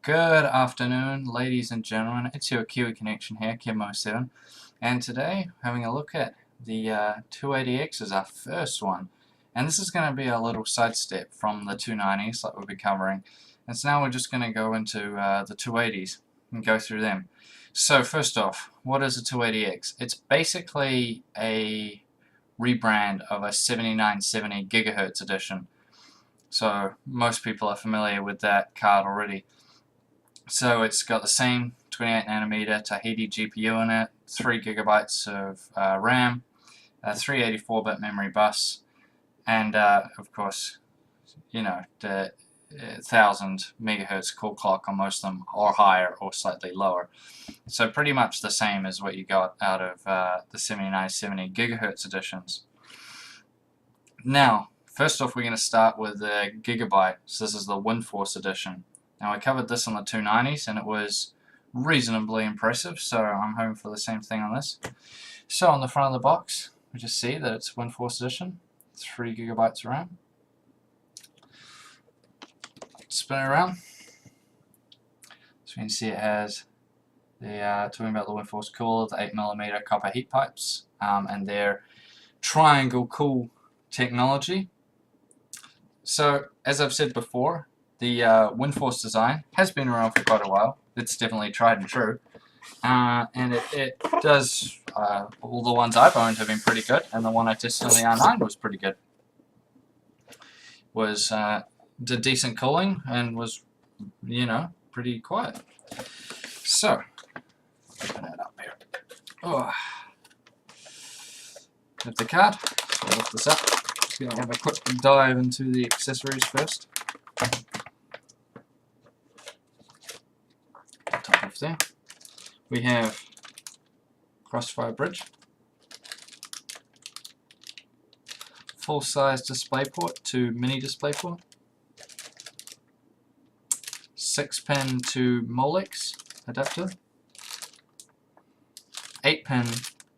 Good afternoon, ladies and gentlemen. It's your Kiwi Connection here, Kim07, and today having a look at the 280X as our first one. And this is going to be a little sidestep from the 290s that we'll be covering. And so now we're just going to go into the 280s and go through them. So first off, what is a 280X? It's basically a rebrand of a 7970 gigahertz edition. So most people are familiar with that card already. So it's got the same 28nm Tahiti GPU in it, 3 gigabytes of RAM, a 384-bit memory bus, and of course, you know, the 1000 megahertz core clock on most of them, or higher or slightly lower. So pretty much the same as what you got out of the 7970 gigahertz editions. Now, first off, we're going to start with the Gigabyte. So this is the windforce edition. Now, I covered this on the 290s and it was reasonably impressive, so I'm hoping for the same thing on this. So on the front of the box, we just see that it's windforce edition, 3 gigabytes of RAM. Spin it around. So you can see it has the, talking about the windforce cooler, the 8mm copper heat pipes, and their triangle cool technology. So, as I've said before, the windforce design has been around for quite a while. It's definitely tried and true. And it does, all the ones I've owned have been pretty good, and the one I tested on the R9 was pretty good. Did decent cooling and was, you know, pretty quiet. So, open it up here. Oh. Have the card. So I'll lift this up. Just going to have a quick dive into the accessories first. Top off there. We have crossfire bridge, full-size DisplayPort to mini DisplayPort, 6-pin to Molex adapter, 8-pin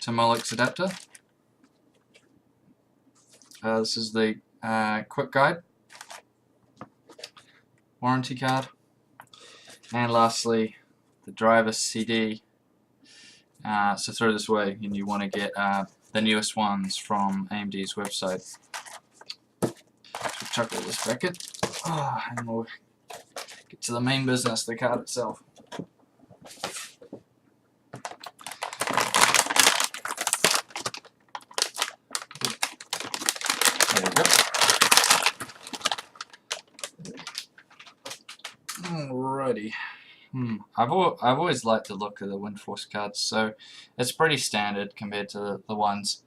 to Molex adapter. This is the quick guide, warranty card, and lastly the driver CD. So throw this away and you want to get the newest ones from AMD's website. So chuck all this back in, and we'll get to the main business, the card itself. There we go. Alrighty. I've always liked the look of the windforce cards, so it's pretty standard compared to the ones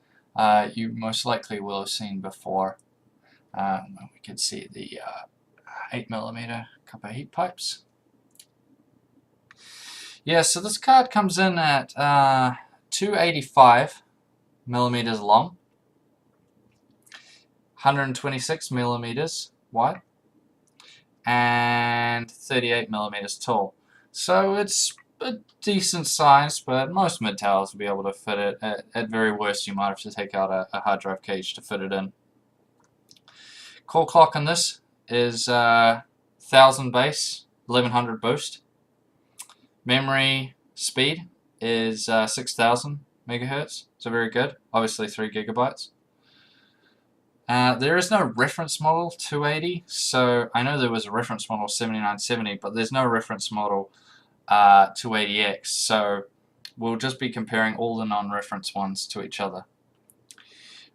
you most likely will have seen before. We can see the 8mm copper heat pipes. Yeah, so this card comes in at 285mm long, 126mm wide, and 38mm tall. So it's a decent size, but most mid-towers will be able to fit it. At very worst, you might have to take out a hard drive cage to fit it in. Core clock on this is 1000 base, 1100 boost. Memory speed is 6000 megahertz, so very good. Obviously 3 gigabytes. There is no reference model 280, so I know there was a reference model 7970, but there's no reference model 280X, so we'll just be comparing all the non-reference ones to each other.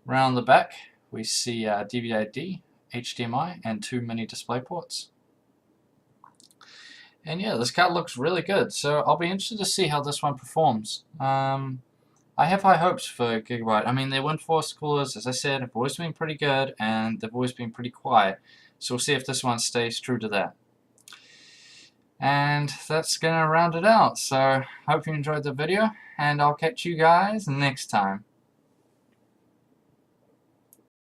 Around the back we see DVD-D, HDMI, and 2 mini display ports. And yeah, this card looks really good, so I'll be interested to see how this one performs. I have high hopes for Gigabyte. I mean, their windforce coolers, as I said, have always been pretty good, and they've always been pretty quiet. So we'll see if this one stays true to that. And that's going to round it out. So, hope you enjoyed the video, and I'll catch you guys next time.